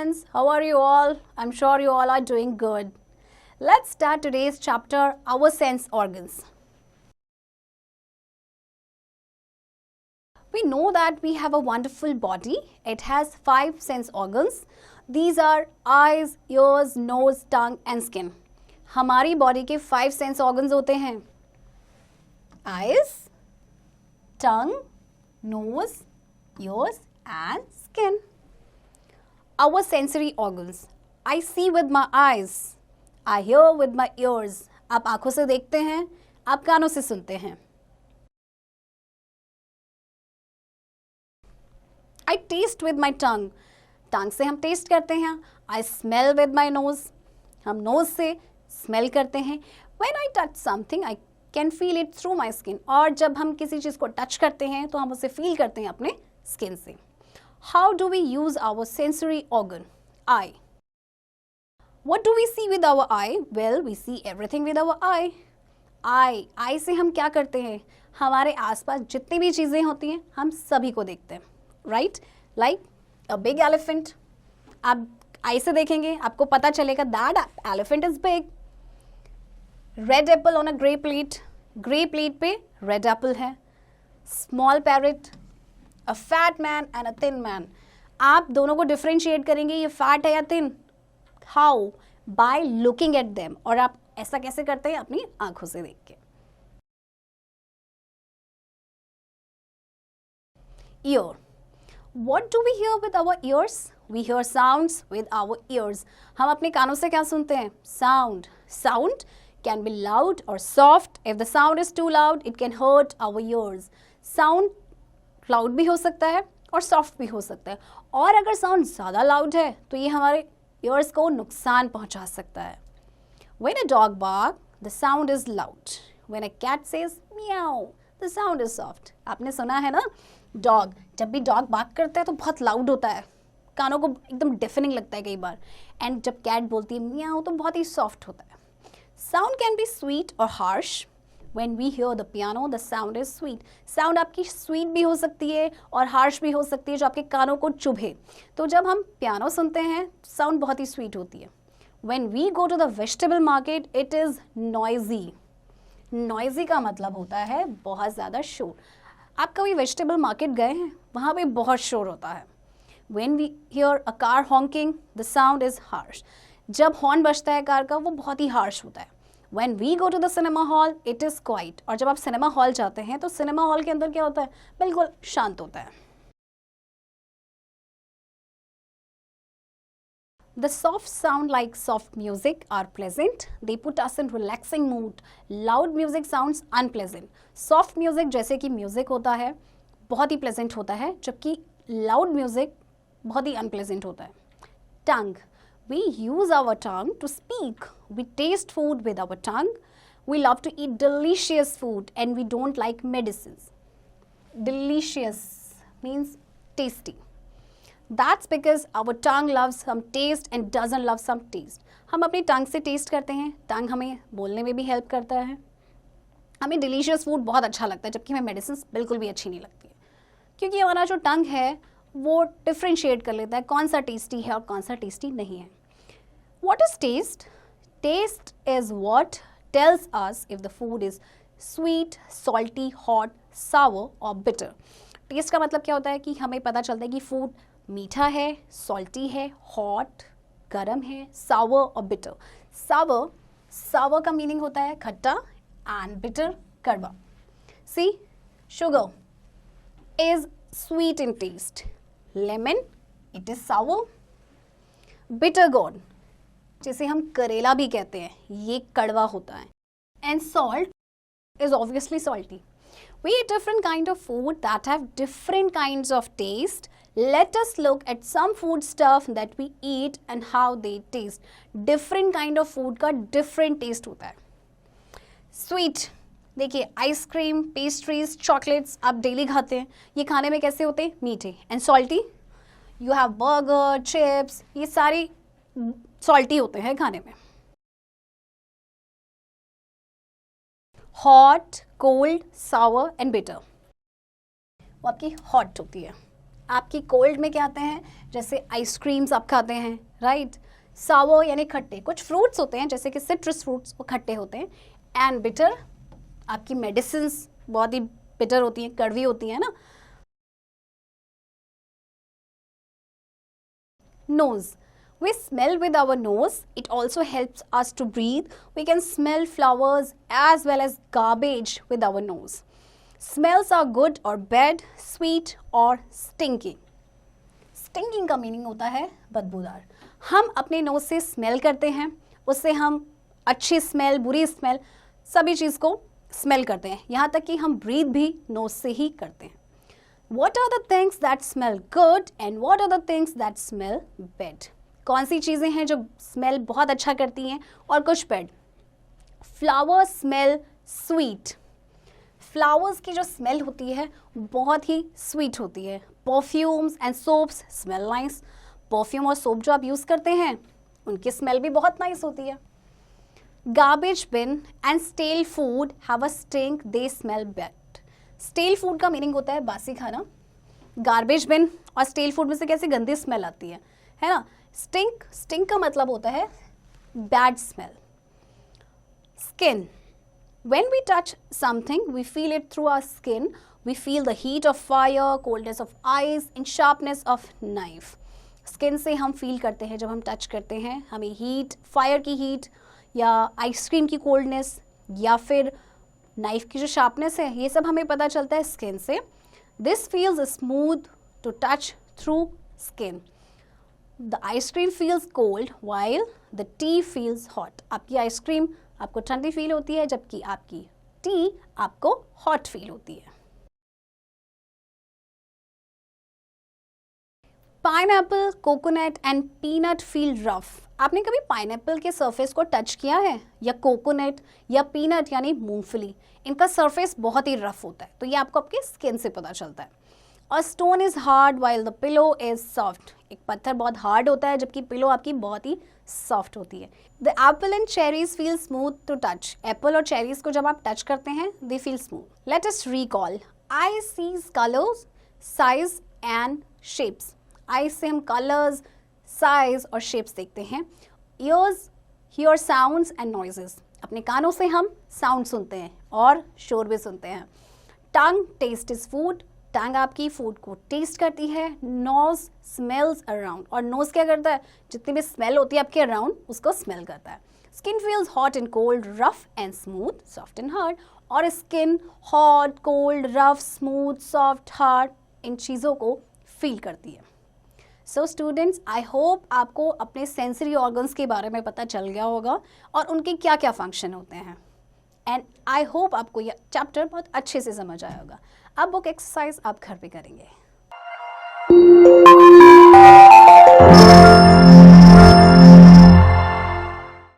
students, how are you all? I'm sure you all are doing good. Let's start today's chapter, our sense organs. We know that we have a wonderful body. It has 5 sense organs. These are eyes, ears, nose, tongue and skin. हमारी body के 5 sense organs होते हैं. Eyes, tongue, nose, ears and skin. Our sensory organs. I see with my eyes. I hear with my ears. आप आंखों से देखते हैं, आप कानों से सुनते हैं. I taste with my tongue. टंग से हम टेस्ट करते हैं. I smell with my nose. हम नोज से स्मेल करते हैं. When I touch something, I can feel it through my skin. और जब हम किसी चीज़ को टच करते हैं तो हम उसे फील करते हैं अपने स्किन से. How do we use our sensory organ? Eye. What do we see with our eye? Well, we see everything with our eye. Eye से हम क्या करते हैं? हमारे आसपास जितनी भी चीज़ें होती हैं हम सभी को देखते हैं. Right? Like a big elephant. आप आई से देखेंगे, आपको पता चलेगा that elephant is big. Red apple on a grey plate. Grey plate पे red apple है. Small parrot. A fat man and a thin man. आप दोनों को differentiate करेंगे ये fat है या thin. How? By looking at them. और आप ऐसा कैसे करते हैं? अपनी आंखों से देख के. Ear. What do we hear with our ears? We hear sounds with our ears. हम अपने कानों से क्या सुनते हैं? Sound. Sound can be loud or soft. If the sound is too loud, it can hurt our ears. Sound loud भी हो सकता है और soft भी हो सकता है. और अगर sound ज़्यादा loud है तो ये हमारे ears को नुकसान पहुंचा सकता है. When a dog barks, the sound is loud. When a cat says meow, the sound is soft. आपने सुना है ना? डॉग, जब भी डॉग बार्क करता है तो बहुत लाउड होता है, कानों को एकदम डेफनिंग लगता है कई बार. एंड जब कैट बोलती है मियाओ तो बहुत ही सॉफ्ट होता है. साउंड कैन बी स्वीट और harsh. When we hear the piano the sound is sweet. Sound आपकी स्वीट भी हो सकती है और हार्श भी हो सकती है जो आपके कानों को चुभे. तो जब हम पियानो सुनते हैं साउंड बहुत ही स्वीट होती है. When we go to the vegetable market it is noisy. Noisy का मतलब होता है बहुत ज़्यादा शोर. आप कभी वेजिटेबल मार्केट गए हैं? वहाँ पे बहुत शोर होता है. When we hear a car honking, the sound is harsh. जब हॉर्न बजता है कार का वो बहुत ही हार्श होता है. When we go to the cinema hall, it is quiet. और जब आप सिनेमा हॉल जाते हैं तो सिनेमा हॉल के अंदर क्या होता है? बिल्कुल शांत होता है. The soft sound like soft music are pleasant. They put us in relaxing mood. Loud music sounds unpleasant. Soft music जैसे कि म्यूज़िक होता है बहुत ही प्लेजेंट होता है, जबकि loud music बहुत ही unpleasant होता है. Tongue. We use our tongue to speak. We taste food with our tongue. We love to eat delicious food and we don't like medicines. Delicious means tasty. That's because our tongue loves some taste and doesn't love some taste. हम अपनी टंग से test करते हैं. टंग हमें बोलने में भी help करता है. हमें डिलीशियस फूड बहुत अच्छा लगता है जबकि हमें मेडिसिन बिल्कुल भी अच्छी नहीं लगती है, क्योंकि हमारा जो टंग है वो डिफ्रेंशिएट कर लेता है कौन सा टेस्टी है और कौन सा टेस्टी नहीं है. What is taste? Taste is what tells us if the food is sweet, salty, hot, sour or bitter. Taste का मतलब क्या होता है कि हमें पता चलता है कि फूड मीठा है, सॉल्टी है, हॉट गरम है, सावर और बिटर. सावर का मीनिंग होता है खट्टा एंड बिटर कड़वा. See, sugar is sweet in taste. Lemon it is sour. Bitter gourd जिसे हम करेला भी कहते हैं ये कड़वा होता है. And salt is obviously salty. We eat different kind of food that have different kinds of taste. Let us look at some food stuff that we eat and how they taste. Different kind of food का different taste होता है. Sweet, देखिए ice cream, pastries, chocolates आप daily खाते हैं, ये खाने में कैसे होते हैं? मीठे. And salty, you have burger, chips, ये सारी सॉल्टी होते हैं खाने में. Hot, cold, sour and bitter, वो आपकी हॉट होती है. आपकी कोल्ड में क्या आते हैं, जैसे आइसक्रीम्स आप खाते हैं, राइट। सावर यानी खट्टे, कुछ फ्रूट्स होते हैं जैसे कि सिट्रस फ्रूट्स, वो खट्टे होते हैं। एंड बिटर, आपकी मेडिसिन्स बहुत ही बिटर होती हैं, कड़वी होती हैं ना। Nose. We smell with our nose. It also helps us to breathe. We can smell flowers as well as garbage with our nose. Smells are good or bad, sweet or stinky. Stinking का meaning होता है बदबूदार। हम अपने knows से smell करते हैं, उससे हम अच्छी स्मेल, बुरी स्मेल, सभी चीज़ को स्मेल करते हैं, यहाँ तक कि हम ब्रीथ भी नोज से ही करते हैं। What are the things that smell good and what are the things that smell bad? कौन सी चीज़ें हैं जो स्मेल बहुत अच्छा करती हैं और कुछ bad? Flowers smell sweet. Flowers की जो स्मेल होती है बहुत ही स्वीट होती है। Perfumes and soaps smell nice. Perfume और सोप जो आप यूज़ करते हैं उनकी स्मेल भी बहुत नाइस होती है। Garbage bin and stale food have a stink, they smell bad. Stele food का मीनिंग होता है बासी खाना। गार्बेज बिन और स्टेल फूड में से कैसे गंदी स्मेल आती है ना। स्टिंक का मतलब होता है bad smell. Skin, when we touch something we feel it through our skin. We feel the heat of fire, coldness of ice and sharpness of knife. Skin से हम फील करते हैं, जब हम टच करते हैं हमें हीट, फायर की हीट या आइसक्रीम की कोल्डनेस या फिर नाइफ की जो शार्पनेस है, ये सब हमें पता चलता है स्किन से। This feels smooth to touch through skin. The ice cream feels cold while the tea feels hot. आपकी आइसक्रीम आपको ठंडी फील होती है जबकि आपकी टी आपको हॉट फील होती है। Pineapple, coconut and peanut feel rough. आपने कभी पाइनएप्पल के सरफेस को टच किया है, या कोकोनट या पीनट यानी मूंगफली, इनका सरफेस बहुत ही रफ होता है, तो ये आपको आपके स्किन से पता चलता है। और stone is hard while the pillow is soft. एक पत्थर बहुत हार्ड होता है जबकि पिलो आपकी बहुत ही सॉफ्ट होती है। The apple and cherries feel smooth to touch. Apple और चेरीज को जब आप टच करते हैं they feel smooth. Let us recall. Eye sees colours, size and shapes. Eye से हम कलर्स, साइज और शेप्स देखते हैं। Ears hear sounds and noises. अपने कानों से हम साउंड सुनते हैं और शोर भी सुनते हैं। Tongue taste is food. Tongue आपकी फूड को टेस्ट करती है। Nose smells around. और नोज क्या करता है, जितनी भी स्मेल होती है आपके अराउंड उसको स्मेल करता है। Skin feels hot and cold, rough and smooth, soft and hard. और skin hot, cold, rough, smooth, soft, hard इन चीज़ों को फील करती है। सो स्टूडेंट्स, आई होप आपको अपने सेंसरी ऑर्गन्स के बारे में पता चल गया होगा और उनके क्या क्या फंक्शन होते हैं। एंड आई होप आपको यह चैप्टर बहुत अच्छे से समझ आया होगा। अब बुक एक्सरसाइज आप घर पे करेंगे।